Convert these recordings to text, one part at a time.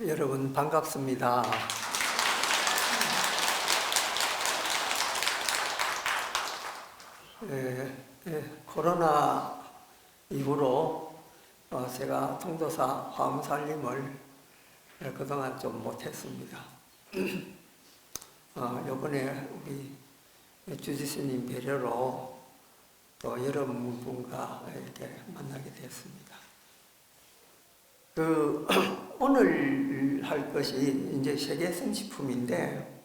여러분 반갑습니다. 코로나 이후로 제가 통도사 화엄살림을 그동안 좀 못했습니다. 이번에 우리 주지스님 배려로 또 여러분과 이렇게 만나게 됐습니다. 오늘 할 것이 이제 세계 성취품인데,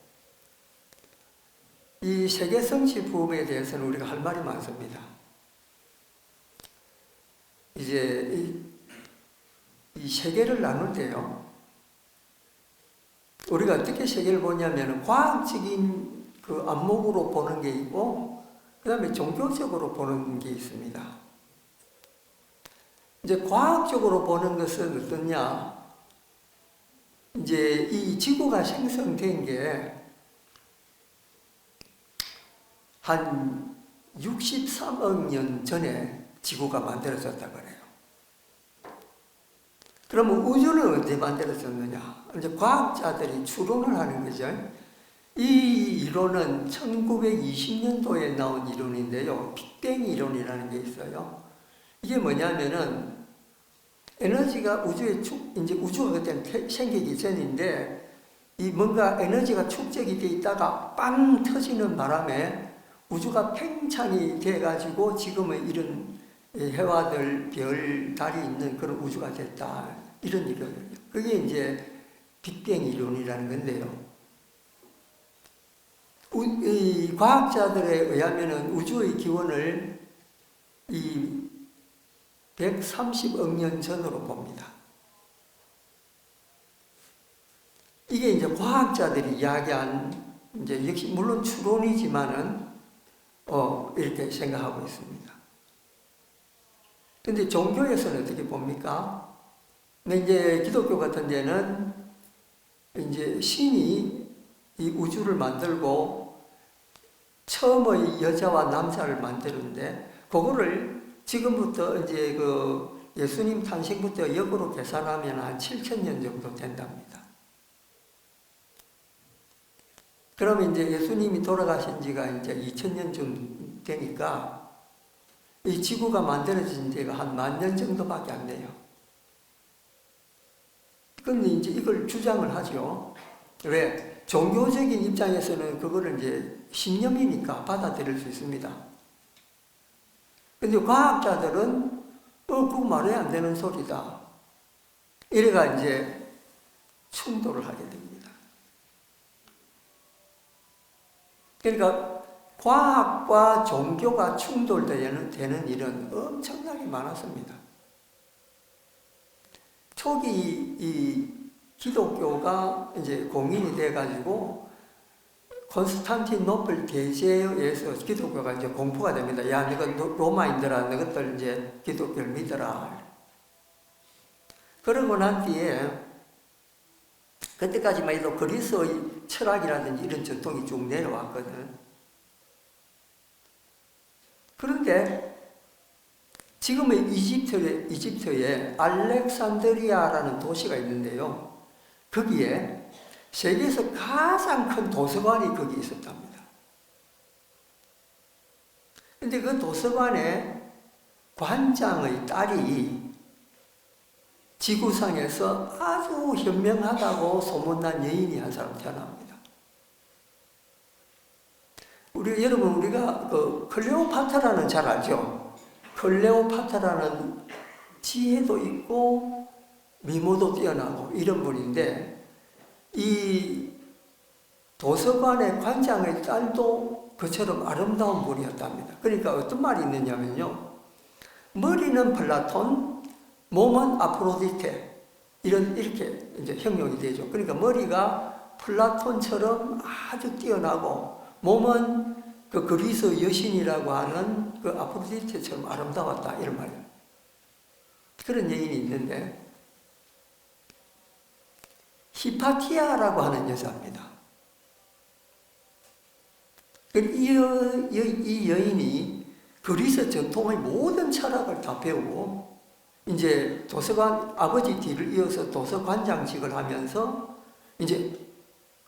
이 세계 성취품에 대해서는 우리가 할 말이 많습니다. 이제 이 세계를 나눌 때요, 우리가 어떻게 세계를 보냐면 과학적인 그 안목으로 보는 게 있고, 그 다음에 종교적으로 보는 게 있습니다. 이제 과학적으로 보는 것은 어떠냐? 이제 이 지구가 생성된 게 한 63억 년 전에 지구가 만들어졌다 그래요. 그러면 우주는 언제 만들어졌느냐? 이제 과학자들이 추론을 하는 거죠. 이 이론은 1920년도에 나온 이론인데요. 빅뱅 이론이라는 게 있어요. 이게 뭐냐면은 에너지가 이제 우주가 그때 생기기 전인데, 이 뭔가 에너지가 축적이 돼 있다가 빵 터지는 바람에 우주가 팽창이 돼가지고 지금은 이런 해와들, 별, 달이 있는 그런 우주가 됐다. 이런 이론이에요. 그게 이제 빅뱅 이론이라는 건데요. 이 과학자들에 의하면은 우주의 기원을 이 130억 년 전으로 봅니다. 이게 이제 과학자들이 이야기한, 이제 역시 물론 추론이지만은 이렇게 생각하고 있습니다. 근데 종교에서는 어떻게 봅니까? 근데 이제 기독교 같은 데는 이제 신이 이 우주를 만들고 처음의 여자와 남자를 만드는데, 그거를 지금부터 이제 그 예수님 탄생부터 역으로 계산하면 한 7,000년 정도 된답니다. 그러면 이제 예수님이 돌아가신 지가 이제 2,000년쯤 되니까 이 지구가 만들어진 지가 한 10,000년 정도밖에 안 돼요. 근데 이제 이걸 주장을 하죠. 왜? 종교적인 입장에서는 그거를 이제 신념이니까 받아들일 수 있습니다. 근데 과학자들은 그거 말이 안 되는 소리다. 이래가 이제 충돌을 하게 됩니다. 그러니까 과학과 종교가 충돌되는 일은 엄청나게 많았습니다. 초기 이 기독교가 이제 공인이 돼가지고 콘스탄티노플 대제에서 기독교가 이제 공포가 됩니다. 야, 너가 로마인들아, 너희들 이제 기독교를 믿어라. 그러고 난 뒤에, 그때까지만 해도 그리스의 철학이라든지 이런 전통이 쭉 내려왔거든. 그런데 지금의 이집트에 알렉산드리아라는 도시가 있는데요. 거기에 세계에서 가장 큰 도서관이 거기 있었답니다. 근데 그 도서관에 관장의 딸이 지구상에서 아주 현명하다고 소문난 여인이 한 사람 태어납니다. 여러분, 우리가 그 클레오파트라는 잘 알죠? 클레오파트라는 지혜도 있고 미모도 뛰어나고 이런 분인데, 이 도서관의 관장의 딸도 그처럼 아름다운 분이었답니다. 그러니까 어떤 말이 있느냐면요, 머리는 플라톤, 몸은 아프로디테, 이렇게 이제 형용이 되죠. 그러니까 머리가 플라톤처럼 아주 뛰어나고 몸은 그 그리스 여신이라고 하는 그 아프로디테처럼 아름다웠다, 이런 말이에요. 그런 여인이 있는데, 히파티아라고 하는 여자입니다. 이 여인이 그리스 전통의 모든 철학을 다 배우고 이제 도서관, 아버지 뒤를 이어서 도서관장직을 하면서 이제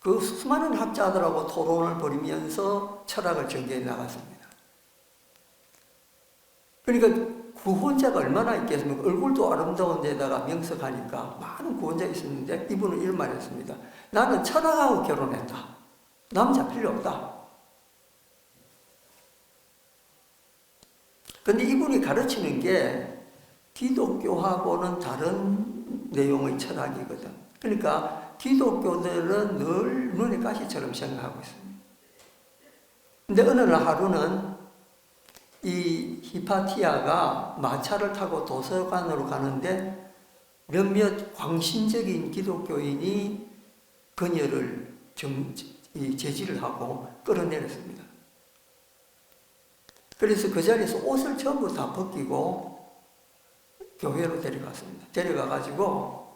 그 수많은 학자들하고 토론을 벌이면서 철학을 전개해 나갔습니다. 그러니까 구혼자가 얼마나 있겠습니까? 얼굴도 아름다운 데다가 명석하니까 많은 구혼자가 있었는데 이분은 이런 말을 했습니다. 나는 철학하고 결혼했다. 남자 필요 없다. 근데 이분이 가르치는 게 기독교하고는 다른 내용의 철학이거든. 그러니까 기독교들은 늘 눈의 가시처럼 생각하고 있습니다. 근데 어느 날 하루는 이 히파티아가 마차를 타고 도서관으로 가는데 몇몇 광신적인 기독교인이 그녀를 제지를 하고 끌어내렸습니다. 그래서 그 자리에서 옷을 전부 다 벗기고 교회로 데려갔습니다. 데려가가지고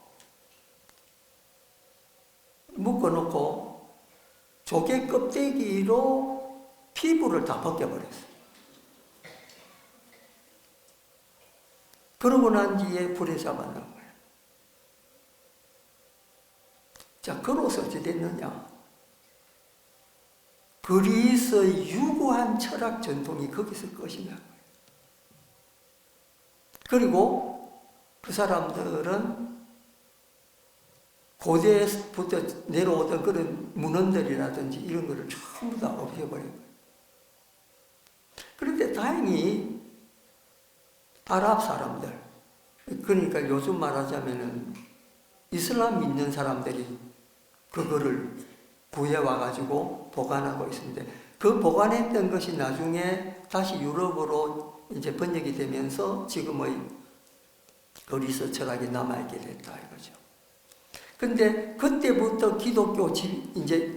묶어놓고 조개 껍데기로 피부를 다 벗겨버렸어요. 그러고 난 뒤에 불에 잡아놓은 거예요. 자, 그로서 어찌 됐느냐? 그리스의 유구한 철학 전통이 거기서 끝이 난 거예요. 그리고 그 사람들은 고대부터 내려오던 그런 문헌들이라든지 이런 거를 전부 다 없애버린 거예요. 그런데 다행히 아랍 사람들, 그러니까 요즘 말하자면은 이슬람 믿는 사람들이 그거를 구해와가지고 보관하고 있습니다. 그 보관했던 것이 나중에 다시 유럽어로 이제 번역이 되면서 지금의 그리스 철학이 남아있게 됐다 이거죠. 근데 그때부터 기독교 이제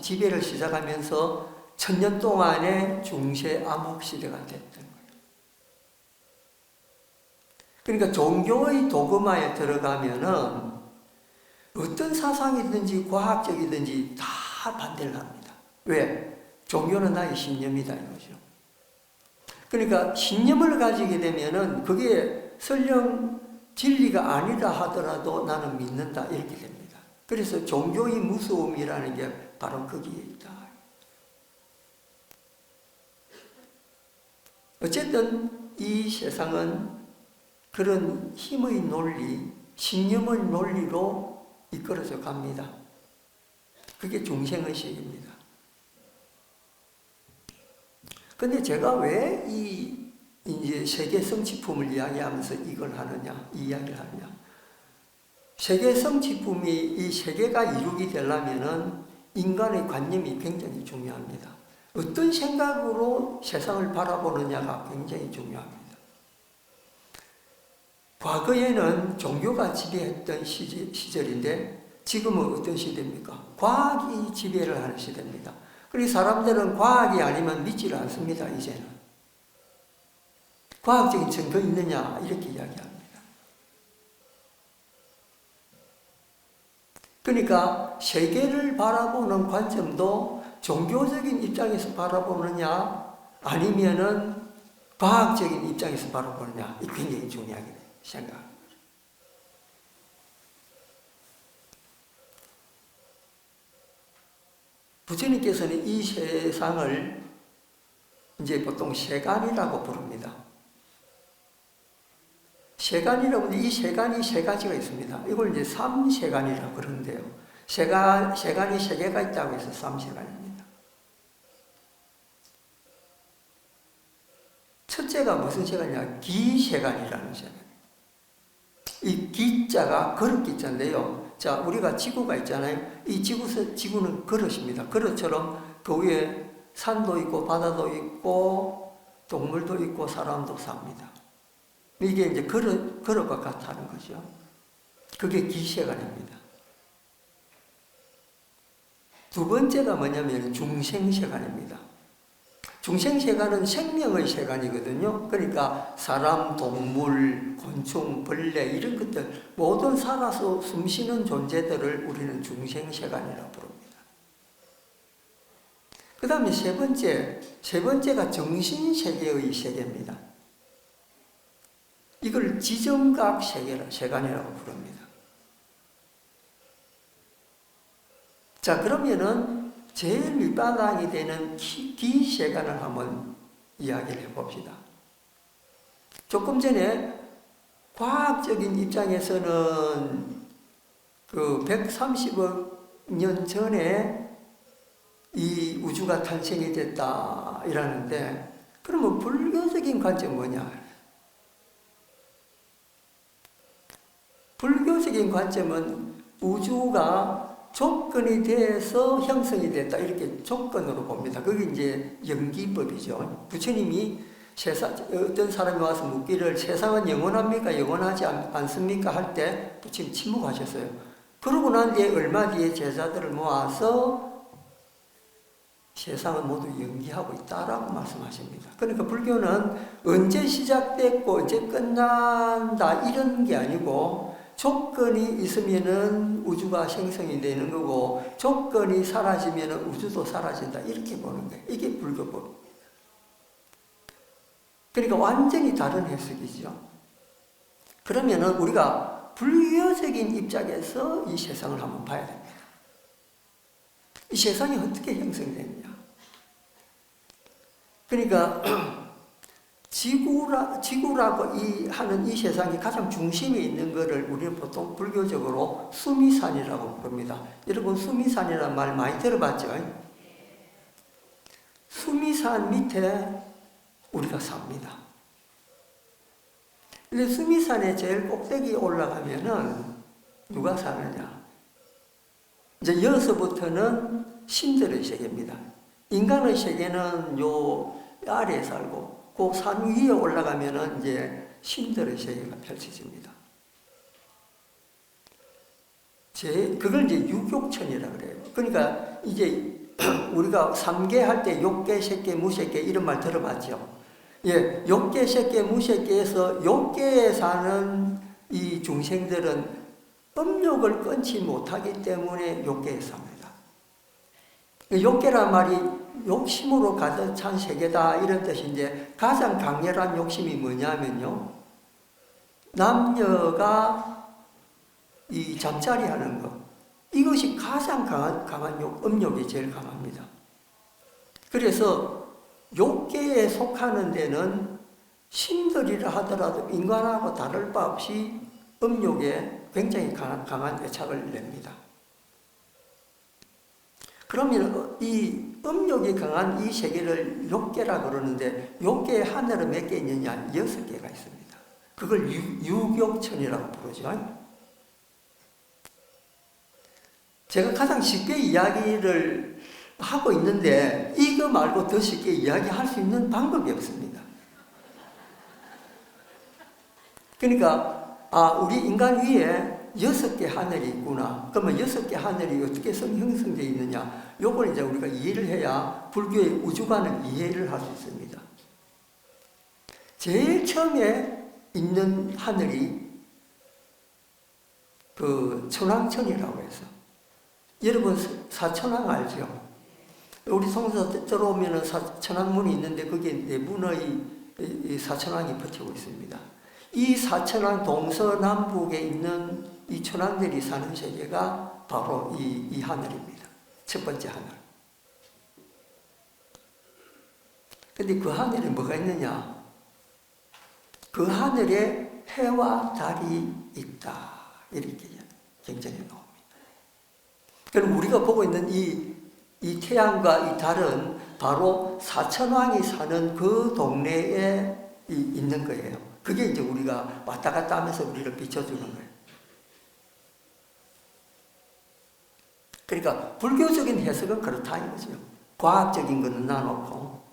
지배를 시작하면서 1000년 동안의 중세 암흑 시대가 됐던 거예요. 그러니까 종교의 도그마에 들어가면은 어떤 사상이든지 과학적이든지 다 반대를 합니다. 왜? 종교는 나의 신념이다 이거죠. 그러니까 신념을 가지게 되면은 그게 설령 진리가 아니다 하더라도 나는 믿는다 이렇게 됩니다. 그래서 종교의 무서움이라는 게 바로 거기에 있다. 어쨌든 이 세상은 그런 힘의 논리, 신념의 논리로 이끌어져 갑니다. 그게 중생의식입니다. 근데 제가 왜 이제 세계 성취품을 이야기하면서 이걸 하느냐, 이 이야기를 하느냐. 세계 성취품이 이 세계가 이루게 되려면은 인간의 관념이 굉장히 중요합니다. 어떤 생각으로 세상을 바라보느냐가 굉장히 중요합니다. 과거에는 종교가 지배했던 시절인데 지금은 어떤 시대입니까? 과학이 지배를 하는 시대입니다. 그리고 사람들은 과학이 아니면 믿지를 않습니다. 이제는. 과학적인 증거 있느냐 이렇게 이야기합니다. 그러니까 세계를 바라보는 관점도 종교적인 입장에서 바라보느냐 아니면은 과학적인 입장에서 바라보느냐 이 굉장히 중요하게 생각합니다. 부처님께서는 이 세상을 이제 보통 세간이라고 부릅니다. 세간이라고 하는데 이 세간이 세 가지가 있습니다. 이걸 이제 삼세간이라고 그러는데요. 세간이 세 개가 있다고 해서 삼세간입니다. 첫째가 무슨 세간이냐? 기세간이라는 세간. 이 기자가 그릇 기자인데요. 자, 우리가 지구가 있잖아요. 이 지구는 그릇입니다. 그릇처럼 그 위에 산도 있고 바다도 있고 동물도 있고 사람도 삽니다. 이게 이제 그릇과 같다는 거죠. 그게 기세간입니다. 두 번째가 뭐냐면 중생세간입니다. 중생세간은 생명의 세간이거든요. 그러니까 사람, 동물, 곤충, 벌레 이런 것들 모든 살아서 숨쉬는 존재들을 우리는 중생세간이라고 부릅니다. 그 다음에 세 번째가 정신세계의 세계입니다. 이걸 지정각 세간이라고 부릅니다. 자, 그러면은 제일 밑바닥이 되는 기세간을 한번 이야기를 해봅시다. 조금 전에 과학적인 입장에서는 그 130억 년 전에 이 우주가 탄생이 됐다 이라는데, 그러면 불교적인 관점은 뭐냐? 불교적인 관점은 우주가 조건이 돼서 형성이 됐다 이렇게 조건으로 봅니다. 그게 이제 연기법이죠. 부처님이 어떤 사람이 와서 묻기를 세상은 영원합니까? 영원하지 않습니까? 할 때 부처님 침묵하셨어요. 그러고 난 뒤에 얼마 뒤에 제자들을 모아서 세상은 모두 연기하고 있다라고 말씀하십니다. 그러니까 불교는 언제 시작됐고 언제 끝난다 이런 게 아니고, 조건이 있으면은 우주가 생성이 되는 거고 조건이 사라지면은 우주도 사라진다 이렇게 보는 거예요. 이게 불교법. 그러니까 완전히 다른 해석이죠. 그러면은 우리가 불교적인 입장에서 이 세상을 한번 봐야 됩니다. 이 세상이 어떻게 형성됐냐? 그러니까 지구라고 하는 이 세상이 가장 중심에 있는 것을 우리는 보통 불교적으로 수미산이라고 부릅니다. 여러분 수미산이라는 말 많이 들어봤죠? 수미산 밑에 우리가 삽니다. 근데 수미산의 제일 꼭대기에 올라가면은 누가 사느냐? 이제 여기서부터는 신들의 세계입니다. 인간의 세계는 요 아래에 살고, 그 산 위에 올라가면은 이제 신들의 세계가 펼쳐집니다. 그걸 이제 유격천이라 그래요. 그러니까 이제 우리가 3계 할 때 욕계, 색계, 무색계 이런 말 들어봤죠. 예, 욕계, 색계, 무색계에서 욕계에 사는 이 중생들은 음욕을 끊지 못하기 때문에 욕계에 삽니다. 욕계란 말이 욕심으로 가득 찬 세계다 이런 뜻인데, 가장 강렬한 욕심이 뭐냐면요, 남녀가 이 잠자리 하는 것, 이것이 가장 강한 음욕이 제일 강합니다. 그래서 욕계에 속하는 데는 신들이라 하더라도 인간하고 다를 바 없이 음욕에 굉장히 강한 애착을 냅니다. 그러면 이 음욕이 강한 이 세계를 욕계라 그러는데, 욕계에 하늘은 몇 개 있느냐? 6개가 있습니다. 그걸 유격천이라고 부르죠. 제가 가장 쉽게 이야기를 하고 있는데 이거 말고 더 쉽게 이야기할 수 있는 방법이 없습니다. 그러니까 우리 인간 위에 6개 하늘이 있구나. 그러면 6개 하늘이 어떻게 형성되어 있느냐? 요걸 이제 우리가 이해를 해야 불교의 우주관을 이해를 할 수 있습니다. 제일 처음에 있는 하늘이 그 천왕천이라고 해서, 여러분 사천왕 알죠? 우리 성서 들어오면은 천왕문이 있는데 거기에 네 분의 사천왕이 버티고 있습니다. 이 사천왕 동서남북에 있는 이 천왕들이 사는 세계가 바로 이 하늘입니다. 첫 번째 하늘. 근데 그 하늘에 뭐가 있느냐? 그 하늘에 해와 달이 있다. 이렇게 경전에 나옵니다. 그럼 우리가 보고 있는 이 태양과 이 달은 바로 사천왕이 사는 그 동네에 있는 거예요. 그게 이제 우리가 왔다 갔다 하면서 우리를 비춰주는 거예요. 그러니까 불교적인 해석은 그렇다 이거죠. 과학적인 거는 놔놓고.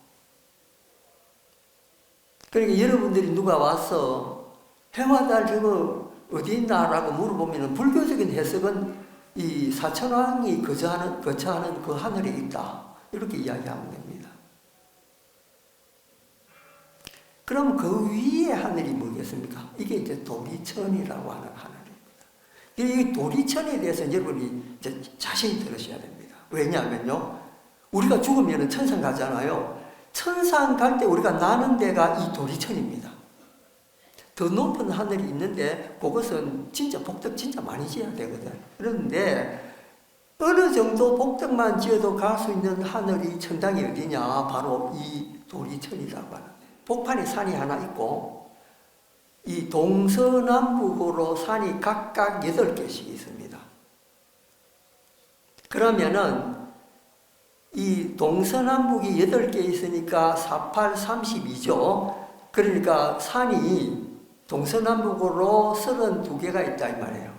그러니까 여러분들이 누가 와서 해와 달 저거 어디 있나라고 물어보면 불교적인 해석은 이 사천왕이 거처하는 그 하늘에 있다. 이렇게 이야기하면 됩니다. 그럼 그 위에 하늘이 뭐겠습니까? 이게 이제 도리천이라고 하는 하늘입니다. 이 도리천에 대해서 여러분이 이제 자신이 들으셔야 됩니다. 왜냐하면요, 우리가 죽으면 천상 가잖아요. 천상 갈 때 우리가 나는 데가 이 도리천입니다. 더 높은 하늘이 있는데 그것은 진짜 복덕 진짜 많이 지어야 되거든. 그런데 어느 정도 복덕만 지어도 갈 수 있는 하늘이 천당이 어디냐? 바로 이 도리천이라고 하는데, 복판에 산이 하나 있고 이 동서남북으로 산이 각각 8개씩 있습니다. 그러면은 이 동서남북이 8개 있으니까 48, 32죠. 그러니까 산이 동서남북으로 32개가 있다 이 말이에요.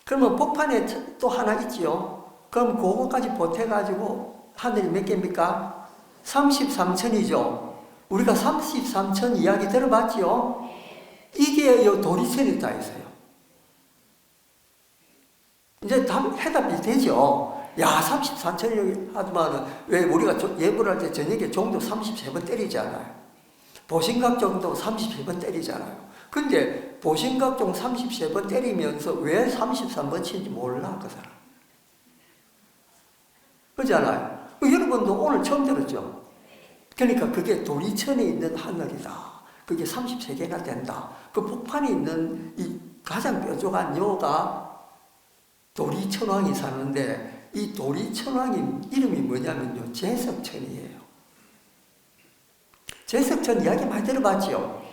그러면 복판에 또 하나 있지요. 그럼 그거까지 보태가지고 하늘이 몇 개입니까? 33천이죠. 우리가 33천 이야기 들어봤지요? 이게 이 도리천이 다 있어요. 이제 해답이 되죠. 야, 34천이 하지만 왜 우리가 예불 할 때 저녁에 종도 33번 때리잖아요. 보신각 종도 33번 때리잖아요. 근데 보신각 종 33번 때리면서 왜 33번 치는지 몰라, 그 사람. 그렇잖아요. 여러분도 오늘 처음 들었죠? 그러니까 그게 도리천에 있는 하늘이다. 그게 33개나 된다. 그 복판에 있는 이 가장 뾰족한 여가 도리천왕이 사는데, 이 도리천왕이 이름이 뭐냐면요, 제석천이에요. 제석천 이야기 많이 들어봤지요?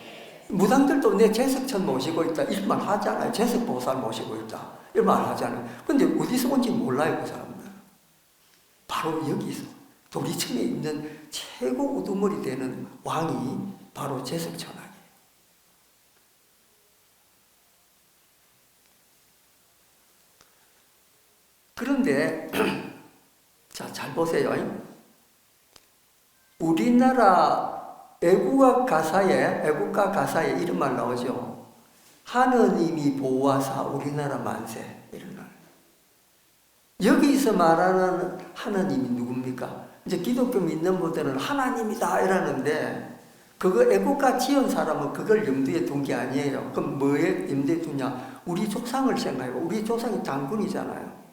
무당들도 내 제석천 모시고 있다 이런 말 하잖아요. 제석보살 모시고 있다 이런 말 하잖아요. 근데 어디서 온지 몰라요, 그 사람들. 바로 여기서 도리천에 있는 최고 우두머리 되는 왕이 바로 제석천왕이에요. 그런데 자, 잘 보세요. 우리나라 애국가 가사에 이런 말 나오죠. 하느님이 보호하사 우리나라 만세, 이런 말. 여기서 말하는 하느님이 누굽니까? 이제 기독교 믿는 분들은 하나님이다 이러는데, 그거 애국가 지은 사람은 그걸 염두에 둔 게 아니에요. 그럼 뭐에 염두에 두냐? 우리 조상을 생각해요. 우리 조상이 당군이잖아요.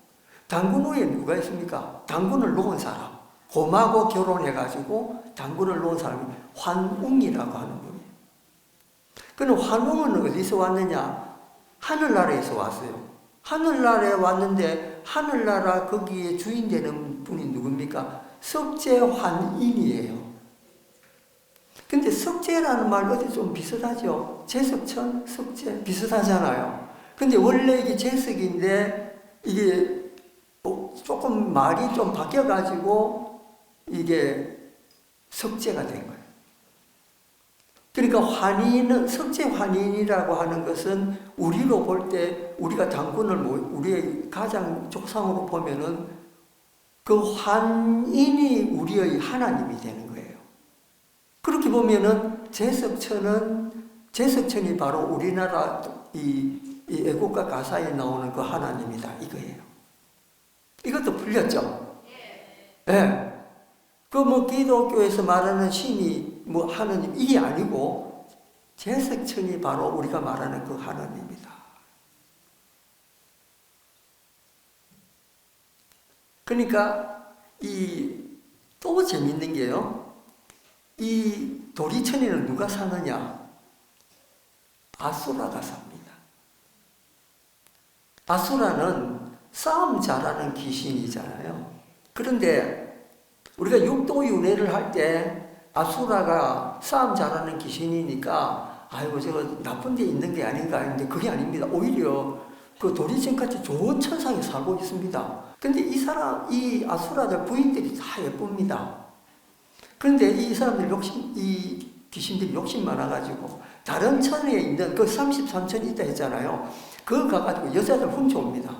당군 후에 누가 있습니까? 당군을 놓은 사람. 곰하고 결혼해가지고 당군을 놓은 사람이 환웅이라고 하는 분이에요. 그럼 환웅은 어디서 왔느냐? 하늘나라에서 왔어요. 하늘나라에 왔는데 하늘나라 거기에 주인 되는 분이 누굽니까? 석재환인이에요. 근데 석재라는 말 어디 좀 비슷하죠? 제석천, 석재 비슷하잖아요. 근데 원래 이게 제석인데 이게 조금 말이 좀 바뀌어가지고 이게 석재가 된 거예요. 그러니까 환인은, 석재 환인이라고 하는 것은 우리로 볼 때 우리가 당군을 우리의 가장 조상으로 보면은 그 환인이 우리의 하나님이 되는 거예요. 그렇게 보면은 제석천이 바로 우리나라 이 애국가 가사에 나오는 그 하나님이다 이거예요. 이것도 풀렸죠? 네. 그 뭐 기독교에서 말하는 신이 뭐 하느님 이게 아니고 제석천이 바로 우리가 말하는 그 하나님이다. 그러니까 또 재밌는 게요. 이 도리천에는 누가 사느냐? 아수라가 삽니다. 아수라는 싸움 잘하는 귀신이잖아요. 그런데 우리가 육도윤회를 할 때 아수라가 싸움 잘하는 귀신이니까 아이고 저거 나쁜 데 있는 게 아닌가 했는데 그게 아닙니다. 오히려 그 도리천같이 좋은 천상에 살고 있습니다. 근데 이 아수라들 부인들이 다 예쁩니다. 그런데 이 사람들 이 귀신들이 욕심 많아가지고 다른 천에 있는 그 33천 있다 했잖아요. 그거 가가지고 여자들 훔쳐옵니다.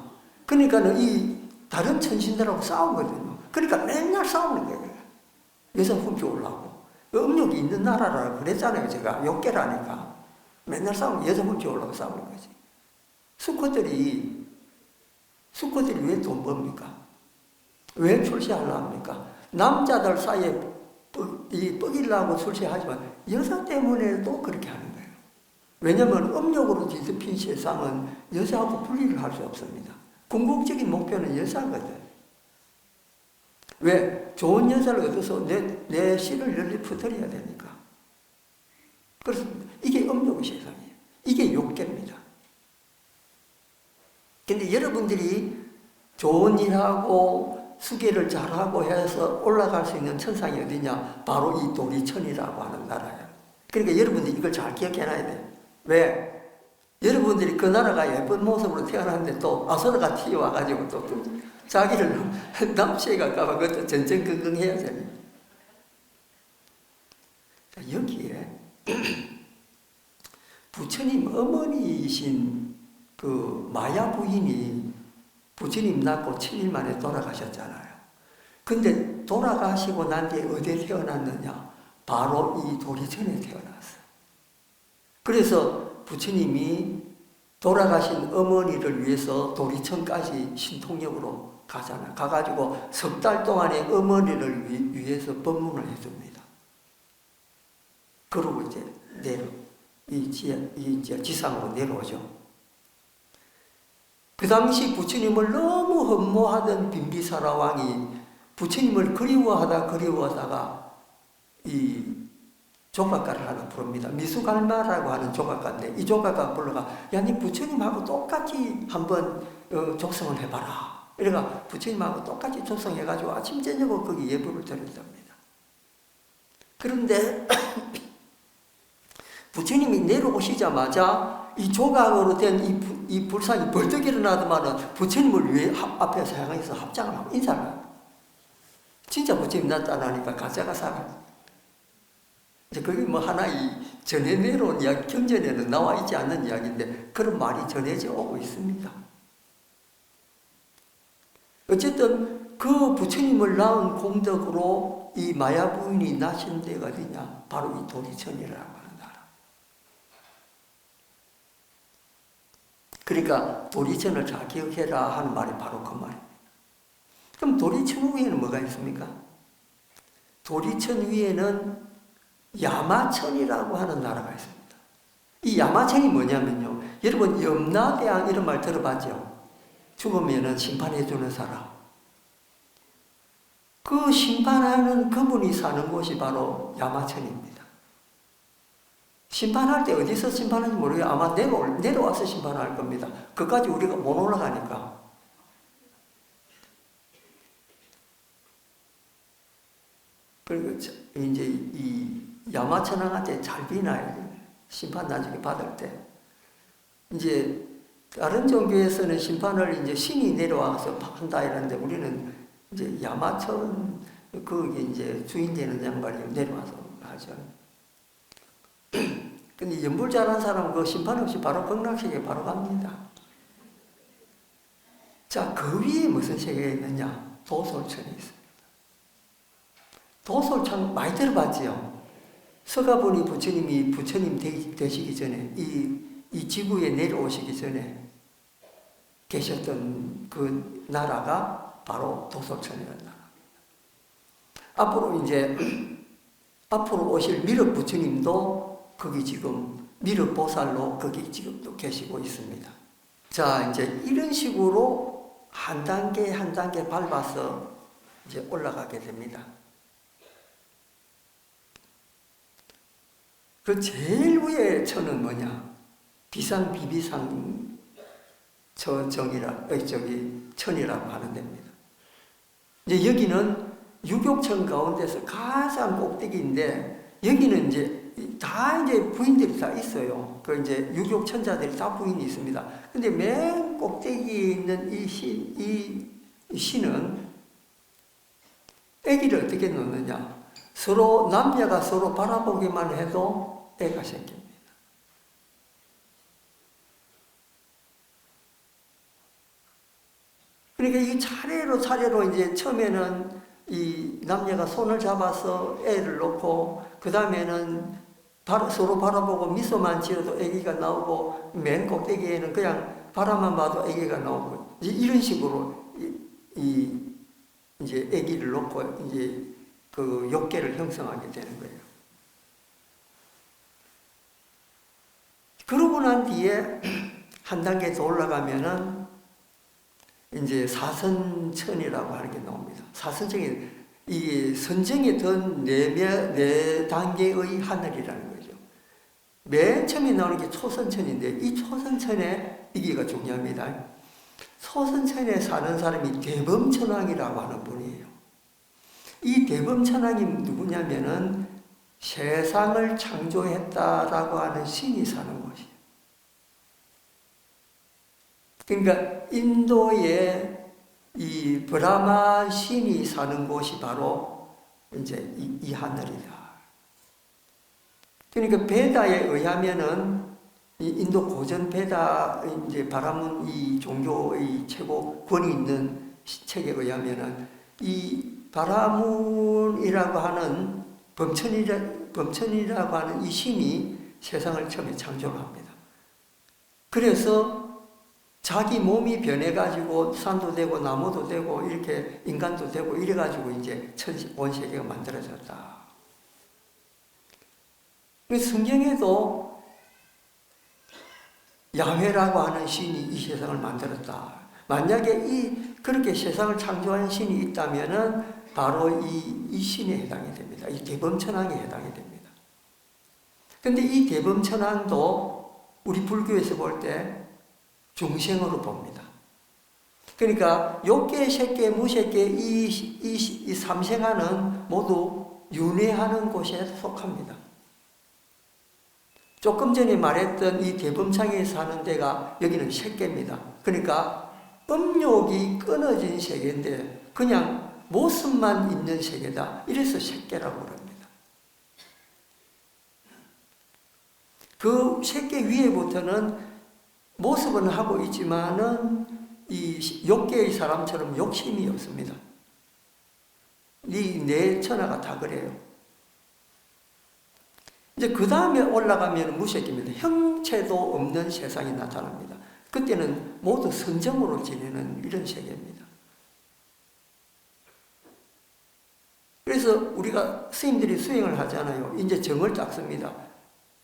그러니까는 이 다른 천신들하고 싸우거든요. 그러니까 맨날 싸우는 거예요. 여자 훔쳐오려고. 음욕이 있는 나라라 그랬잖아요. 제가 욕계라니까. 맨날 싸우면 여자 훔쳐오려고 싸우는 거지. 수코들이 왜 돈 법니까? 왜 출세하려 합니까? 남자들 사이에 뻑이려고 출세하지만 여자 때문에 또 그렇게 하는 거예요. 왜냐하면 음욕으로 뒤덮인 세상은 여자하고 분리를 할 수 없습니다. 궁극적인 목표는 여자거든. 왜? 좋은 여자를 얻어서 내 씨를 널리 퍼뜨려야 되니까. 그래서 이게 음욕의 세상이에요. 이게 욕계입니다. 근데 여러분들이 좋은 일하고 수계를 잘하고 해서 올라갈 수 있는 천상이 어디냐? 바로 이 도리천이라고 하는 나라예요. 그러니까 여러분들이 이걸 잘 기억해놔야 돼요. 왜? 여러분들이 그 나라가 예쁜 모습으로 태어났는데 또 아수라가 튀어와가지고 또 자기를 남치해갈까봐 그것도 전전긍긍해야 돼요. 여기에 부처님 어머니이신 그 마야 부인이 부처님 낳고 7일 만에 돌아가셨잖아요. 근데 돌아가시고 난 뒤에 어디에 태어났느냐? 바로 이 도리천에 태어났어요. 그래서 부처님이 돌아가신 어머니를 위해서 도리천까지 신통력으로 가잖아요. 가가지고 석 달 동안의 어머니를 위해서 법문을 해줍니다. 그러고 이제 지상으로 내려오죠. 그 당시 부처님을 너무 흠모하던 빈비사라 왕이 부처님을 그리워하다가 이 조각가를 하나 부릅니다. 미수갈마라고 하는 조각가인데 이 조각가 불러가 야, 니 부처님하고 똑같이 한번 족성을 해봐라. 이래가 부처님하고 똑같이 족성해가지고 아침 저녁으로 거기 예불을 드렸답니다. 그런데 부처님이 내려오시자마자 이 조각으로 된 이 불상이 벌떡 일어나더만은 부처님을 위해 앞에서 향해서 합장을 하고 인사를 합니다. 진짜 부처님 나타나니까 가짜가 살아. 그게 뭐 하나의 전해 내려온 이야기, 경전에는 나와 있지 않는 이야기인데 그런 말이 전해져 오고 있습니다. 어쨌든 그 부처님을 낳은 공덕으로 이 마야 부인이 나신 데가 어디냐? 바로 이 도리천이라고 하는 나라. 그러니까 도리천을 잘 기억해라 하는 말이 바로 그 말입니다. 그럼 도리천 위에는 뭐가 있습니까? 도리천 위에는 야마천이라고 하는 나라가 있습니다. 이 야마천이 뭐냐면요. 여러분 염라대왕 이런 말 들어봤죠? 죽으면은 심판해주는 사람. 그 심판하는 그분이 사는 곳이 바로 야마천입니다. 심판할 때 어디서 심판하는지 모르겠어요. 아마 내려와서 심판할 겁니다. 그까지 우리가 못 올라가니까. 그리고 이제 이 야마천왕한테 잘 비나야 돼요. 심판 나중에 받을 때. 이제 다른 종교에서는 심판을 이제 신이 내려와서 한다 이러는데 우리는 이제 야마천 그게 이제 주인 되는 양반이 내려와서 하죠. 근데 연불 잘한 사람은 그 심판 없이 바로 극락세계 바로 갑니다. 자, 그 위에 무슨 세계가 있느냐? 도솔천이 있습니다. 도솔천 많이 들어봤지요? 서가모니 부처님이 부처님 되시기 전에 이 지구에 내려오시기 전에 계셨던 그 나라가 바로 도솔천이라는 나라입니다. 앞으로 오실 미륵 부처님도 거기 지금 미륵 보살로 거기 지금 또 계시고 있습니다. 자, 이제 이런 식으로 한 단계 한 단계 밟아서 이제 올라가게 됩니다. 그 제일 위에 천은 뭐냐? 비상비비상 천이라고 하는 데입니다. 이제 여기는 유격천 가운데서 가장 꼭대기인데 여기는 이제 부인들이 다 있어요. 그 이제 유격천자들이 다 부인이 있습니다. 근데 맨 꼭대기에 있는 이 신은 아기를 어떻게 놓느냐? 남녀가 서로 바라보기만 해도 애가 생깁니다. 그러니까 이 차례로 이제 처음에는 이 남녀가 손을 잡아서 애를 놓고 그 다음에는 서로 바라보고 미소만 지어도 아기가 나오고 맨 꼭대기에는 그냥 바라만 봐도 아기가 나오고 이런 식으로 이제 아기를 놓고 이제 그 욕계를 형성하게 되는 거예요. 그러고 난 뒤에 한 단계 더 올라가면은 이제 사선천이라고 하는 게 나옵니다. 사선천이 이 선정이 든 네 단계의 하늘이라는 거죠. 맨 처음에 나오는 게 초선천인데 이 초선천의 이기가 중요합니다. 초선천에 사는 사람이 대범천왕이라고 하는 분이에요. 이 대범천왕이 누구냐면은 세상을 창조했다라고 하는 신이 사는 곳이에요. 그러니까 인도에 이 브라마 신이 사는 곳이 바로 이제 이 하늘이다. 그러니까 베다에 의하면은 이 인도 고전 베다 이제 바라문 이 종교의 최고 권위 있는 책에 의하면은 이 바라문이라고 하는 범천이라고 하는 이 신이 세상을 처음에 창조를 합니다. 그래서 자기 몸이 변해가지고 산도 되고 나무도 되고 이렇게 인간도 되고 이래가지고 이제 온 세계가 만들어졌다. 성경에도 야훼라고 하는 신이 이 세상을 만들었다. 만약에 그렇게 세상을 창조한 신이 있다면은 바로 이 신에 해당이 됩니다. 이 대범천왕에 해당이 됩니다. 근데 이 대범천왕도 우리 불교에서 볼 때 중생으로 봅니다. 그러니까 욕계, 색계, 무색계 이 삼생하는 모두 윤회하는 곳에 속합니다. 조금 전에 말했던 이 대범창에 사는 데가 여기는 색계입니다. 그러니까 음욕이 끊어진 세계인데 그냥 모습만 있는 세계다. 이래서 색계라고 그럽니다. 그 색계 위에부터는 모습은 하고 있지만은 이 욕계의 사람처럼 욕심이 없습니다. 내 천하가 다 그래요. 이제 그 다음에 올라가면 무색입니다. 형체도 없는 세상이 나타납니다. 그때는 모두 선정으로 지내는 이런 세계입니다. 그래서 우리가 스님들이 수행을 하잖아요. 이제 정을 딱 씁니다.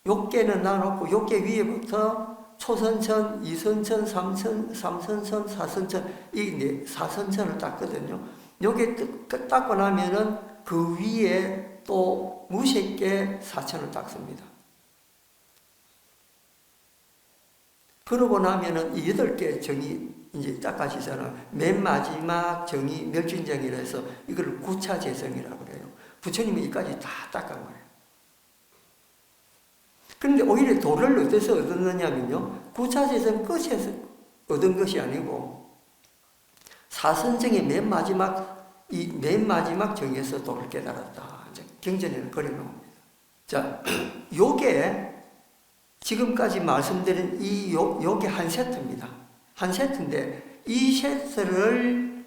욕계는 나눠놓고 욕계 위에부터 초선천, 이선천, 삼선천, 사선천, 이 사선천을 땄거든요. 요게 닦고 나면은 그 위에 또 무색계 사천을 닦습니다. 그러고 나면은 이 8개 정이 이제 닦아지잖아요. 맨 마지막 정이 멸진정이라 해서 이걸 구차재성이라고 그래요. 부처님이 이까지 다 닦은 거예요. 그런데 오히려 도를 어디서 얻었느냐면요. 구차재성 끝에서 얻은 것이 아니고 사선정의 맨 마지막 정에서 도를 깨달았다. 이제 경전에는 그려놓습니다. 자, 요게 지금까지 말씀드린 요게 한 세트입니다. 한 세트인데 이 세트를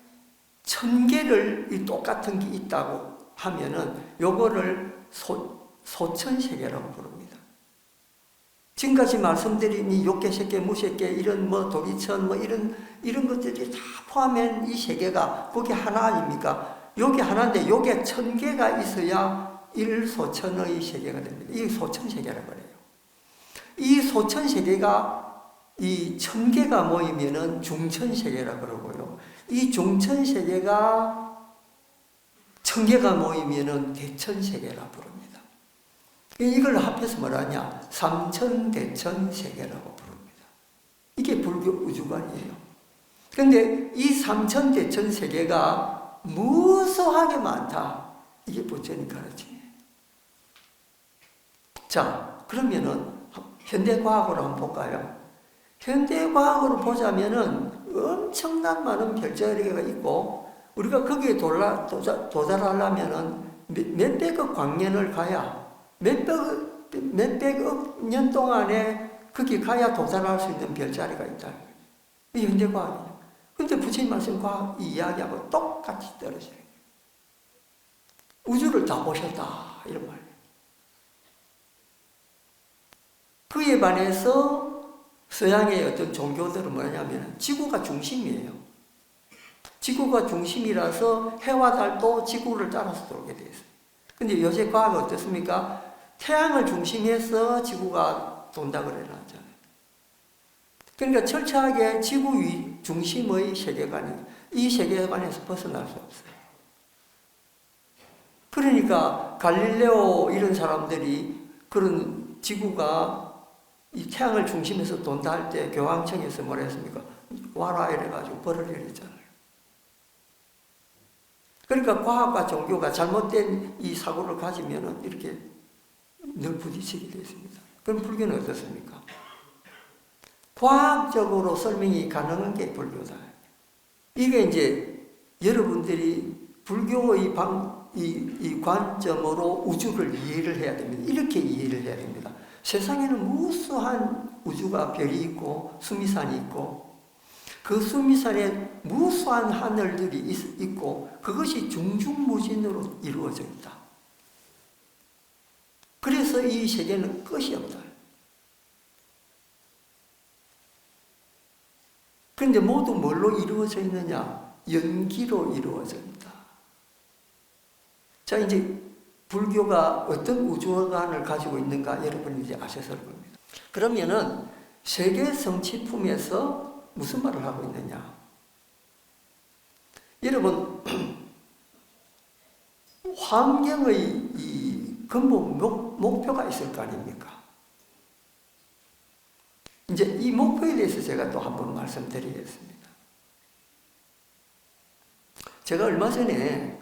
1000개를 이 똑같은 게 있다고 하면은 요거를 소천세계라고 부릅니다. 지금까지 말씀드린 이 욕계, 색계, 무색계, 이런 도기천, 이런 것들이 다 포함한 이 세계가 거기 하나 아닙니까? 요게 하나인데 요게 1000개가 있어야 1소천의 세계가 됩니다. 이게 소천세계라고 해요. 이 소천세계가 이 1000개가 모이면은 중천세계라고 그러고요. 이 중천세계가 1000개가 모이면은 대천세계라고 부릅니다. 이걸 합해서 뭐라냐? 삼천대천세계라고 부릅니다. 이게 불교 우주관이에요. 그런데 이 삼천대천세계가 무수하게 많다. 이게 부처님 가르침이에요. 자, 그러면은 현대과학으로 한번 볼까요? 현대과학으로 보자면은 엄청난 많은 별자리가 있고 우리가 거기에 도달하려면은 몇백억 광년을 가야 몇백억 년 동안에 거기 가야 도달할 수 있는 별자리가 있다. 이 현대과학이에요. 근데 부처님 말씀 과학 이 이야기하고 똑같이 떨어져요. 우주를 다 보셨다. 이런 말이에요. 그에 반해서 서양의 어떤 종교들은 뭐냐면 지구가 중심이에요. 지구가 중심이라서 해와 달도 지구를 따라서 돌게 돼 있어요. 근데 요새 과학은 어떻습니까? 태양을 중심해서 지구가 돈다 그래놨잖아요. 그러니까 철저하게 지구 중심의 세계관이 이 세계관에서 벗어날 수 없어요. 그러니까 갈릴레오 이런 사람들이 그런 지구가 이 태양을 중심에서 돈다 할 때 교황청에서 뭐라 했습니까? 와라 이래가지고 벌을 내렸잖아요. 그러니까 과학과 종교가 잘못된 이 사고를 가지면은 이렇게 늘 부딪히게 되어 있습니다. 그럼 불교는 어떻습니까? 과학적으로 설명이 가능한 게 불교다. 이게 이제 여러분들이 불교의 이 관점으로 우주를 이해를 해야 됩니다. 이렇게 이해를 해야 됩니다. 세상에는 무수한 우주가 별이 있고 수미산이 있고 그 수미산에 무수한 하늘들이 있고 그것이 중중무진으로 이루어져 있다. 그래서 이 세계는 끝이 없다. 그런데 모두 뭘로 이루어져 있느냐? 연기로 이루어져 있다. 자, 이제 불교가 어떤 우주관을 가지고 있는가 여러분이 이제 아셔서 겁니다. 그러면은 세계 성취품에서 무슨 말을 하고 있느냐? 여러분, 환경의 이 근본 목표가 있을 거 아닙니까? 이제 이 목표에 대해서 제가 또 한번 말씀드리겠습니다. 제가 얼마 전에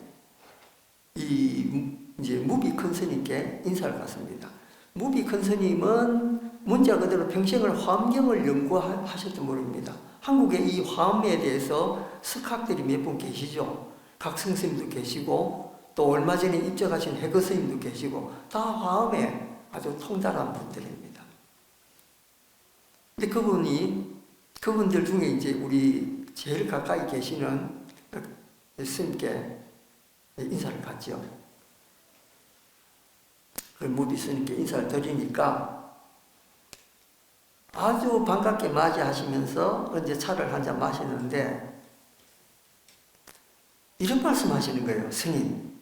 이제 무비 큰 스님께 인사를 갔습니다. 무비 큰 스님은 문자 그대로 평생을 화엄경을 연구하셨던 분입니다. 한국에 이 화엄에 대해서 석학들이 몇 분 계시죠. 각성 스님도 계시고 또 얼마 전에 입적하신 해거 스님도 계시고 다 화엄에 아주 통달한 분들입니다. 근데 그분들 중에 이제 우리 제일 가까이 계시는 스님께 인사를 갔죠. 그 무비 스님께 인사를 드리니까 아주 반갑게 맞이하시면서 이제 차를 한잔 마시는데 이런 말씀 하시는 거예요. 스님,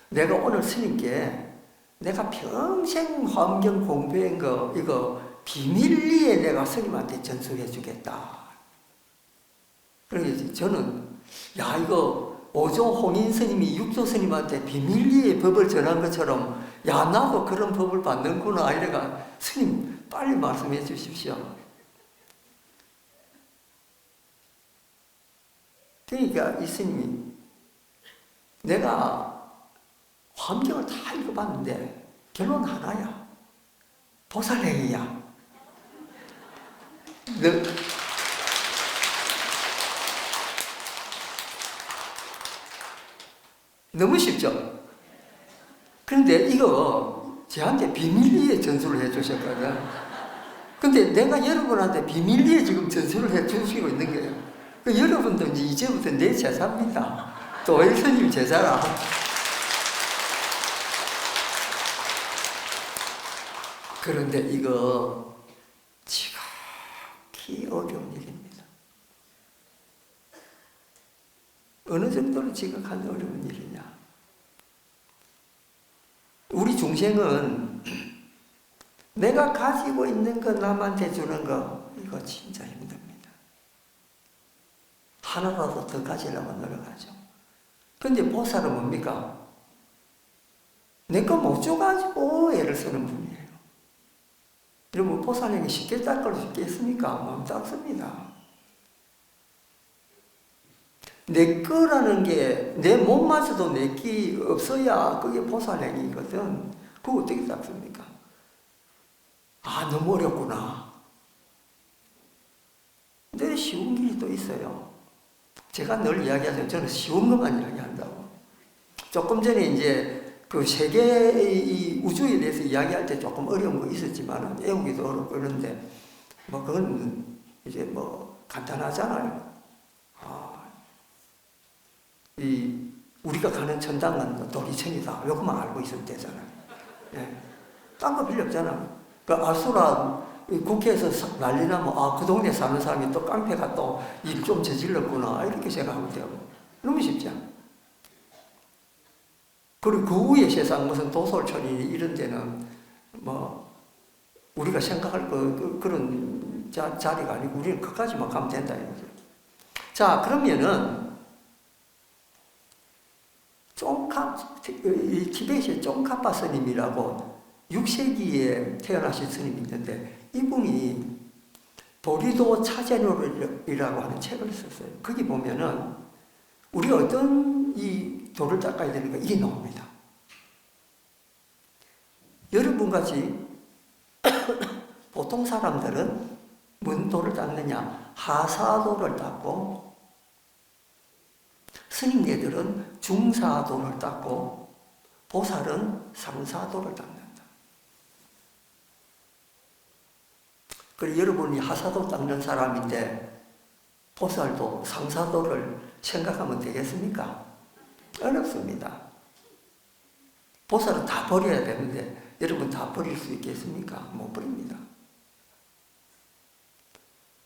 내가 오늘 스님께 내가 평생 화엄경 공부한 거 이거 비밀리에 내가 스님한테 전수해 주겠다. 그래서 저는 야 이거 5조 홍인 스님이 6조 스님한테 비밀리에 법을 전한 것처럼 야 나도 그런 법을 받는구나 이래가 스님 빨리 말씀해 주십시오. 그러니까 이 스님이 내가 화엄경을 다 읽어봤는데 결론 하나야. 보살행위야. 너무 쉽죠? 그런데 이거 저한테 비밀리에 전수를 해 주셨거든. 근데 내가 여러분한테 비밀리에 지금 전수를 해 주시고 있는 거예요. 여러분도 이제부터 내 제자입니다. 도일 스님 제자라. 그런데 이거 지극히 어려운 일입니다. 어느 정도로 지극한 어려운 일이냐? 우리 중생은 내가 가지고 있는 거 남한테 주는 거 이거 진짜 힘듭니다. 하나라도 더 가지려고 노력하죠. 근데 보살은 뭡니까? 내 거 못 줘가지고 애를 쓰는 분이에요. 여러분 보살에게 쉽게 닦을 수 있겠습니까? 마음 닦습니다. 내 거라는 게 내 몸마저도 내 끼 없어야 그게 보살행위거든. 그거 어떻게 닦습니까? 아 너무 어렵구나. 근데 쉬운 길이 또 있어요. 제가 늘 이야기하죠. 저는 쉬운 것만 이야기한다고. 조금 전에 이제 그 세계의 이 우주에 대해서 이야기할 때 조금 어려운 거 있었지만 외우기도 어렵고 그런데 뭐 그건 이제 뭐 간단하잖아요. 우리가 가는 천당은 도기천이다. 요것만 알고 있으면 되잖아요. 예. 딴 거 필요 없잖아. 그 아수라 국회에서 난리 나면 그 동네 사는 사람이 또 깡패가 또 일 좀 저질렀구나 이렇게 생각하면 돼요. 너무 쉽지 않아. 그리고 그 위에 세상 무슨 도솔천이 이런 데는 뭐 우리가 생각할 그런 자리가 아니고 우리는 그까지만 가면 된다 이거죠. 자 그러면은 이 티베트의 쫑카파 스님이라고 6세기에 태어나신 스님이 있는데 이분이 도리도 차제노이라고 하는 책을 썼어요. 거기 보면은 우리가 어떤 이 도를 닦아야 되는가 이게 나옵니다. 여러분같이 보통 사람들은 뭔 도를 닦느냐? 하사도를 닦고 스님네들은 중사도를 닦고 보살은 상사도를 닦는다. 그리고 여러분이 하사도 닦는 사람인데 보살도 상사도를 생각하면 되겠습니까? 어렵습니다. 보살은 다 버려야 되는데 여러분 다 버릴 수 있겠습니까? 못 버립니다.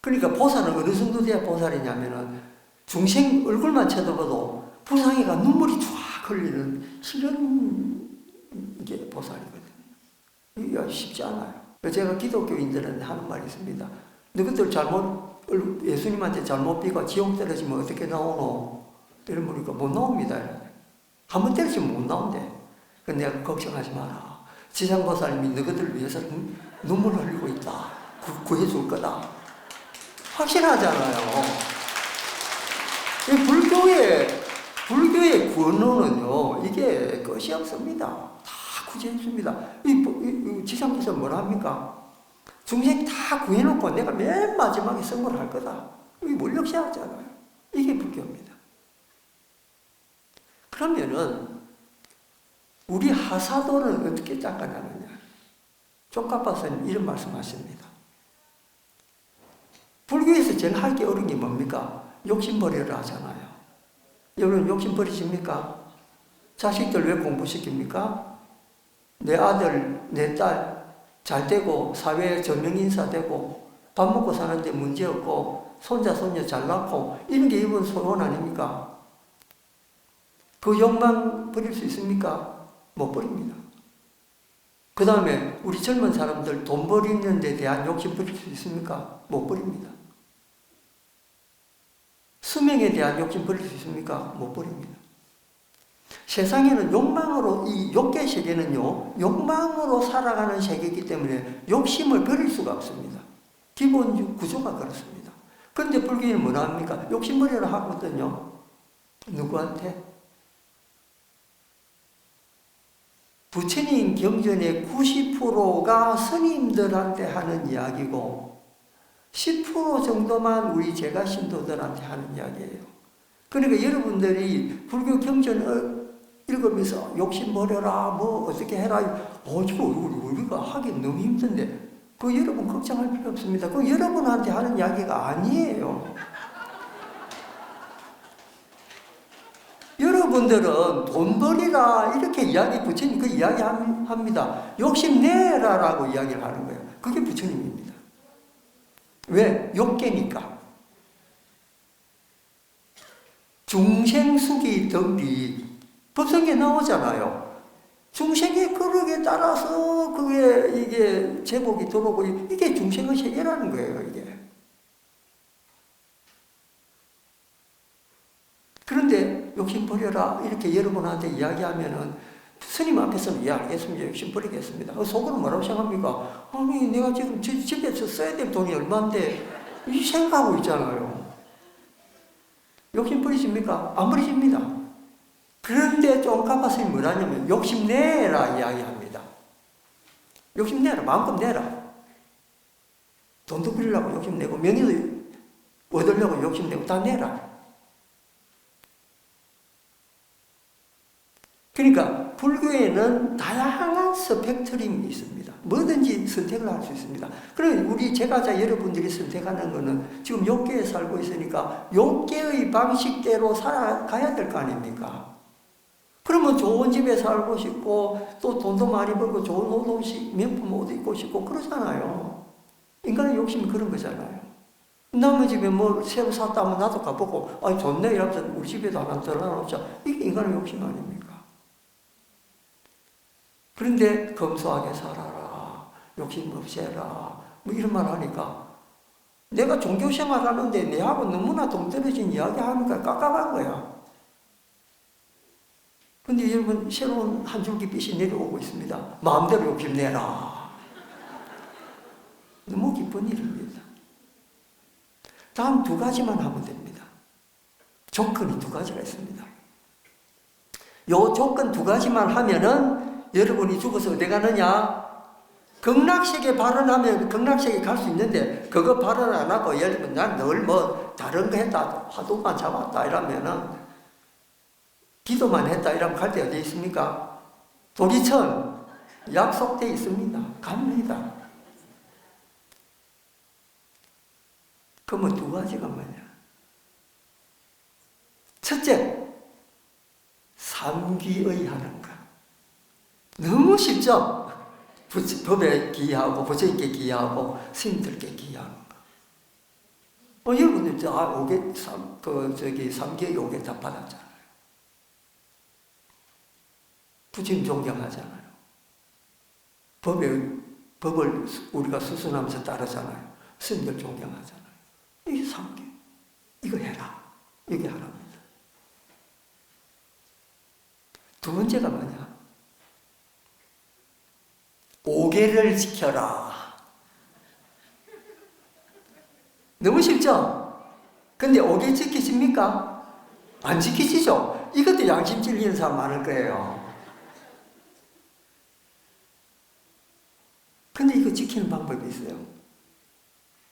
그러니까 보살은 어느 정도 돼야 보살이냐면은 중생 얼굴만 쳐다봐도 불상이가 눈물이 쫙 흘리는 이런 게 보살이거든요. 이게 쉽지 않아요. 제가 기독교인들은 하는 말이 있습니다. 너희들 예수님한테 잘못 비고 지옥 떨어지면 어떻게 나오노? 이런 말이니까 못 나옵니다. 한번 때리시면 못 나온대. 근데 내가 걱정하지 마라. 지상보살님이 너희들 위해서 눈물 흘리고 있다. 구해줄 거다. 확신하잖아요. 불교의 구원론은요, 이게 끝이 없습니다. 다 구제해줍니다. 이 지상보살 뭐라 합니까? 중생 다 구해놓고 내가 맨 마지막에 선물할 거다. 이게 물력시하잖아요. 이게 불교입니다. 그러면은, 우리 하사도는 어떻게 닦아나느냐? 쪽가파스는 이런 말씀 하십니다. 불교에서 제일 하기 어려운 게 뭡니까? 욕심 버려라 하잖아요. 여러분 욕심 버리십니까? 자식들 왜 공부시킵니까? 내 아들, 내 딸 잘 되고 사회에 저명인사 되고 밥 먹고 사는데 문제 없고 손자, 손녀 잘 낳고 이런 게 이번 소원 아닙니까? 그 욕망 버릴 수 있습니까? 못 버립니다. 그 다음에 우리 젊은 사람들 돈 버리는 데 대한 욕심 버릴 수 있습니까? 못 버립니다. 수명에 대한 욕심 버릴 수 있습니까? 못 버립니다. 세상에는 욕망으로, 이 욕계 세계는요, 욕망으로 살아가는 세계이기 때문에 욕심을 버릴 수가 없습니다. 기본 구조가 그렇습니다. 그런데 불교는 뭐라 합니까? 욕심 버리라 하거든요. 누구한테? 부처님 경전의 90%가 스님들한테 하는 이야기고 10% 정도만 우리 제가 신도들한테 하는 이야기예요. 그러니까 여러분들이 불교 경전을 읽으면서 욕심 버려라, 뭐 어떻게 해라. 이거 우리가 하기 너무 힘든데 그 여러분 걱정할 필요 없습니다. 그 여러분한테 하는 이야기가 아니에요. 여러분들은 돈 버리라 이렇게 이야기 부처님 그 이야기 합니다. 욕심 내라라고 이야기를 하는 거예요. 그게 부처님입니다. 왜? 욕계니까. 중생수기 덕비 법성에 나오잖아요. 중생의 그릇에 따라서 그게 이게 제목이 들어오고 이게 중생의 세계라는 거예요. 이게. 그런데 욕심 버려라 이렇게 여러분한테 이야기하면은 스님 앞에서는 예 알겠습니다. 욕심 버리겠습니다. 속으로 뭐라고 생각합니까? 아니 내가 지금 집에서 써야 될 돈이 얼마인데 이 생각하고 있잖아요. 욕심 버리십니까? 안 버리십니다. 그런데 쫑카파 스님이 뭐라냐면 욕심 내라 이야기합니다. 욕심 내라. 마음껏 내라. 돈도 빌려고 욕심 내고 명예도 얻으려고 욕심 내고 다 내라. 그러니까 불교에는 다양한 스펙트럼이 있습니다. 뭐든지 선택을 할 수 있습니다. 그럼 우리 제가자 여러분들이 선택하는 거는 지금 욕계에 살고 있으니까 욕계의 방식대로 살아가야 될 거 아닙니까? 그러면 좋은 집에 살고 싶고 또 돈도 많이 벌고 좋은 옷, 명품 옷 입고 싶고 그러잖아요. 인간의 욕심이 그런 거잖아요. 남의 집에 뭐 새로 샀다 하면 나도 가보고 아 좋네 이러면서 우리 집에도 하나 들어놓자. 이게 인간의 욕심 아닙니까? 그런데 검소하게 살아라. 욕심 없애라. 뭐 이런 말 하니까 내가 종교생활 하는데 내하고 너무나 동떨어진 이야기 하니까 깝깝한 거야. 근데 여러분, 새로운 한 줄기 빛이 내려오고 있습니다. 마음대로 욕심 내라. 너무 기쁜 일입니다. 다음 두 가지만 하면 됩니다. 조건이 두 가지가 있습니다. 요 조건 두 가지만 하면은 여러분이 죽어서 어디 가느냐? 극락세계 발언하면 극락세계 갈 수 있는데, 그거 발언 안 하고 예를 들면 난 늘 뭐 다른 거 했다, 화두만 잡았다 이러면은, 기도만 했다 이러면 갈 데 어디 있습니까? 도기천 약속돼 있습니다. 갑니다. 그러면 두 가지가 뭐냐? 첫째, 삼귀의하는 것. 너무 쉽죠? 법에 기하고, 부처님께 기하고, 스님들께 기하는 거. 여러분들, 삼귀의 요게 다 받았잖아요. 부처님 존경하잖아요. 법을 우리가 수순하면서 따르잖아요. 스님들 존경하잖아요. 이 삼귀, 이거 해라. 이게 하나입니다. 두 번째가 뭐냐? 오계를 지켜라. 너무 쉽죠? 근데 오계 지키십니까? 안 지키시죠? 이것도 양심 찔리는 사람 많을 거예요. 근데 이거 지키는 방법이 있어요.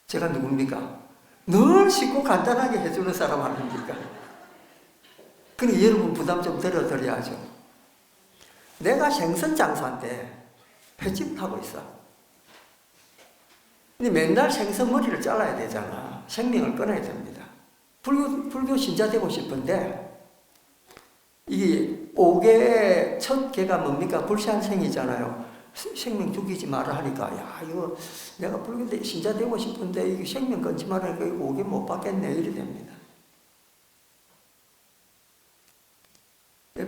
제가 누굽니까? 늘 쉽고 간단하게 해주는 사람 아닙니까? 근데 여러분 부담 좀 덜어드려야죠. 내가 생선장사인데 횟집 하고 있어. 근데 맨날 생선 머리를 잘라야 되잖아. 생명을 끊어야 됩니다. 불교 신자 되고 싶은데, 이게 5개의 첫 개가 뭡니까? 불시한생이잖아요. 생명 죽이지 마라 하니까, 야, 이거 내가 불교 신자 되고 싶은데, 이게 생명 끊지 마라 하니까, 이거 5개 못 받겠네. 이래 됩니다.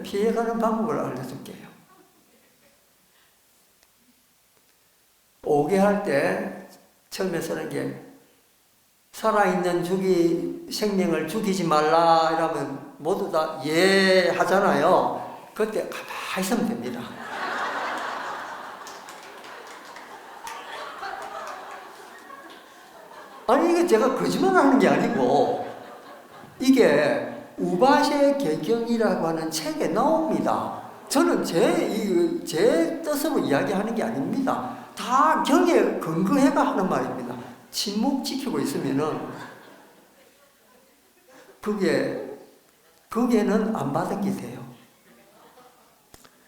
피해가는 방법을 알려줄게요. 5개 할 때 처음에 쓰는 게, 살아있는 생명을 죽이지 말라 이러면 모두 다 예 하잖아요. 그때 가만히 있으면 됩니다. 아니, 이게 제가 거짓말 하는 게 아니고, 이게 우바세 개경이라고 하는 책에 나옵니다. 저는 제 뜻으로 이야기하는 게 아닙니다. 다 경에 근거해가 하는 말입니다. 침묵 지키고 있으면은, 그게는 안 받은 게 돼요.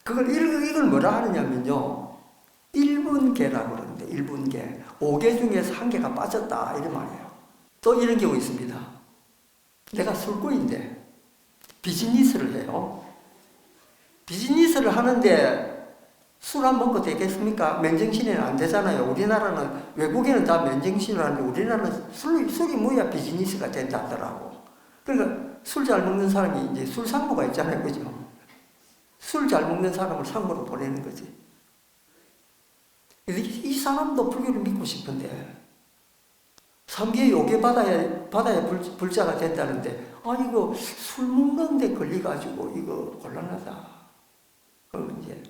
이걸 뭐라 하느냐면요. 1분계라고 그러는데, 1분계. 5개 중에서 1개가 빠졌다. 이런 말이에요. 또 이런 경우 있습니다. 내가 술꾼인데, 비즈니스를 해요. 비즈니스를 하는데, 술 안 먹고 되겠습니까? 맨정신에는 안 되잖아요. 우리나라는, 외국에는 다 맨정신을 하는데, 우리나라는 술이 뭐야 비즈니스가 된다더라고. 그러니까 술 잘 먹는 사람이 이제 술 상무가 있잖아요. 그죠? 술 잘 먹는 사람을 상무로 보내는 거지. 이 사람도 불교를 믿고 싶은데, 삼계의 요괴 받아야 불자가 된다는데, 이거 술 먹는데 걸려가지고, 이거 곤란하다. 그러면 이제,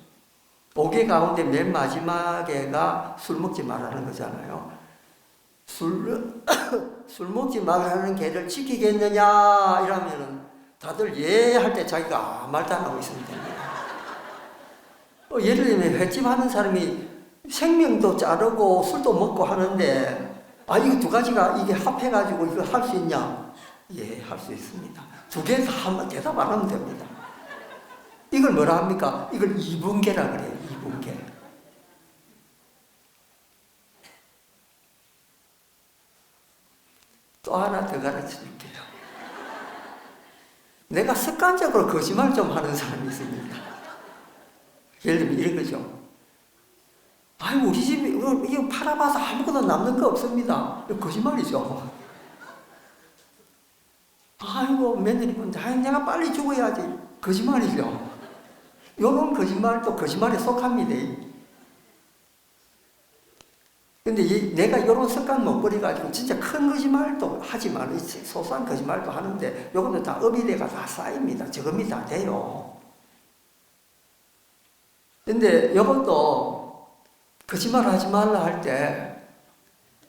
5개 가운데 맨 마지막에가 술 먹지 말라는 거잖아요. 술 먹지 말라는 개를 지키겠느냐, 이러면은 다들 예 할 때 자기가 아무 말도 안 하고 있으면 됩니다. 예를 들면 횟집 하는 사람이 생명도 자르고 술도 먹고 하는데, 이거 두 가지가 이게 합해가지고 이거 할 수 있냐? 예, 할 수 있습니다. 두 개 다 한번 대답 안 하면 됩니다. 이걸 뭐라 합니까? 이걸 이분계라 그래요. 이분계. 또 하나 더 가르쳐 줄게요. 내가 습관적으로 거짓말 좀 하는 사람이 있습니다. 예를 들면 이런 거죠. 우리 집이 이거 팔아봐서 아무것도 남는 거 없습니다. 이거 거짓말이죠. 며느리 본데, 내가 빨리 죽어야지. 거짓말이죠. 요런 거짓말도 거짓말에 속합니다. 근데 내가 요런 습관 못 버려가지고 진짜 큰 거짓말도 하지 말고 소소한 거짓말도 하는데 요것도 다 업이대가 다 쌓입니다. 적응이 다 돼요. 근데 이것도 거짓말 하지 말라 할 때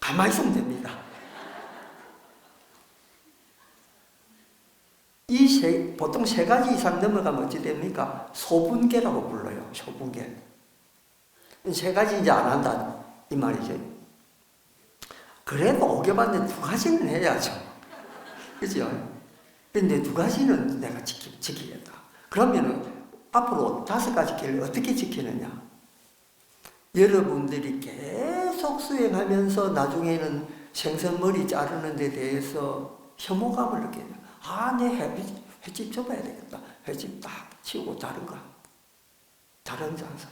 가만히 있으면 됩니다. 보통 3가지 이상 넘어가면 어찌 됩니까? 소분계라고 불러요. 소분계. 3가지 이제 안 한다 이 말이죠. 그래도 5개 받는데 2가지는 해야죠. 그죠? 근데 2가지는 내가 지키겠다. 그러면은 앞으로 5가지 계를 어떻게 지키느냐? 여러분들이 계속 수행하면서 나중에는 생선머리 자르는 데 대해서 혐오감을 느껴요. 아, 내 횟집 접어야 되겠다. 횟집 딱 치우고 다른 장사.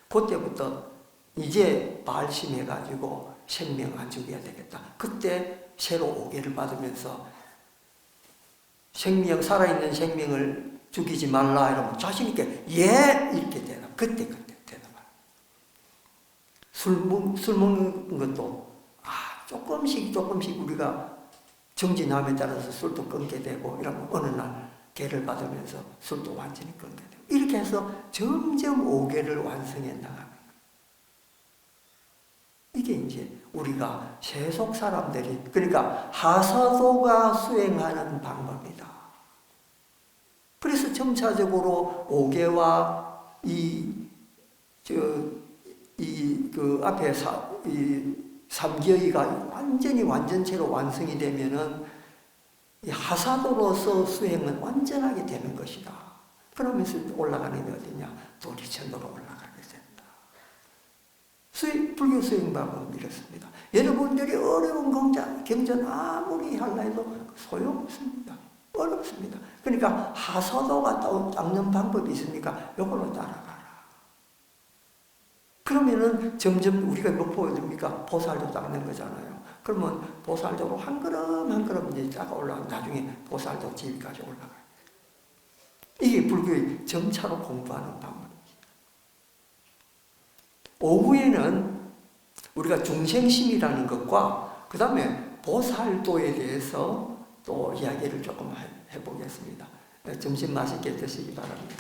그때부터 이제 발심해가지고 생명 안 죽여야 되겠다. 그때 새로 5개를 받으면서 살아있는 생명을 죽이지 말라 이러면 자신있게 예! 이렇게 대답. 그때 대답하라. 술 먹는 것도 조금씩 우리가 정진함에 따라서 술도 끊게 되고 이러면 어느 날 개를 받으면서 술도 완전히 끊게 되고 이렇게 해서 점점 5개를 완성해 나가는 거예요. 이게 이제 우리가 세속 사람들이 그러니까 하사도가 수행하는 방법이다. 그래서 점차적으로 5개와 그 앞에 3기의가 완전체로 완성이 되면은 이 하사도로서 수행은 완전하게 되는 것이다. 그러면서 올라가는 게 어디냐? 도리천도로 올라가게 된다. 불교 수행 방법은 이렇습니다. 여러분들이 어려운 경전 아무리 하려 해도 소용없습니다. 어렵습니다. 그러니까 하사도가 닦는 방법이 있으니까 이걸로 따라가라. 그러면은 점점 우리가 뭐 보여줍니까? 보살도 닦는 거잖아요. 그러면 보살도로 한 걸음 이제 쫙 올라가 나중에 보살도 지위까지 올라가요. 이게 불교의 점차로 공부하는 방법입니다. 오후에는 우리가 중생심이라는 것과 그 다음에 보살도에 대해서 또 이야기를 조금 해보겠습니다. 점심 맛있게 드시기 바랍니다.